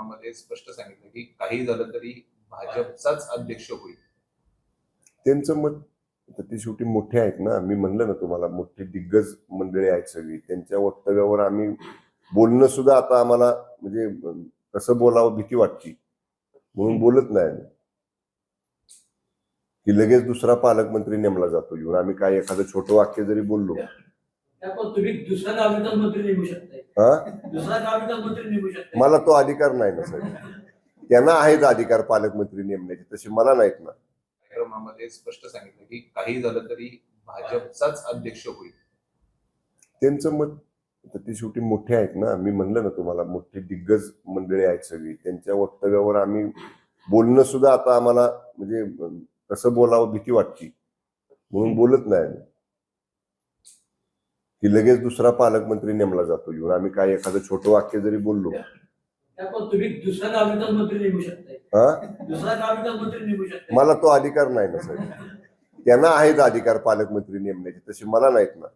कार्यक्रमामध्ये स्पष्ट सांगितलं की काही झालं तरी भाजपचाच अध्यक्ष होईल. त्यांचं मत आता ते शेवटी मोठे आहेत ना. मी म्हणलं ना तुम्हाला, मोठी दिग्गज मंडळी आहेत सगळी. त्यांच्या वक्तव्यावर आम्ही बोलणं सुद्धा आता आम्हाला म्हणजे कसं बोलावं भीती वाटते, म्हणून बोलत नाही आम्ही. की लगेच दुसरा पालकमंत्री नेमला जातो येऊन. आम्ही काय एखादं छोटं वाक्य जरी बोललो, तुम्ही दुसरा गाविकास मंत्री नेमू शकताय, दुसरा गाविकास मंत्री नेमू शकताय. मला तो अधिकार नाही ना सर. त्यांना आहेत अधिकार पालकमंत्री नेमण्याचे, तसे मला नाहीत ना. कार्यक्रमामध्ये स्पष्ट सांगितलं की काही झालं तरी भाजपचाच अध्यक्ष होईल. त्यांचं मत आता ते शेवटी मोठे आहेत ना. मी म्हणलं ना तुम्हाला, मोठी दिग्गज मंडळी आहेत सगळी. त्यांच्या वक्तव्यावर आम्ही बोलणं सुद्धा आता आम्हाला म्हणजे कसं बोलावं भीती वाटते, म्हणून बोलत नाही आम्ही. की लगेच दुसरा पालकमंत्री नेमला जातो येऊन. आम्ही काय एखादं छोटं वाक्य जरी बोललो, तुम्ही दुसरा गाविकास मंत्री नेमू शकताय, दुसरा गाविकास मंत्री नेमू शकताय. मला तो अधिकार नाही ना सर. त्यांना आहेत अधिकार पालकमंत्री नेमण्याचे, तसे मला नाहीत ना.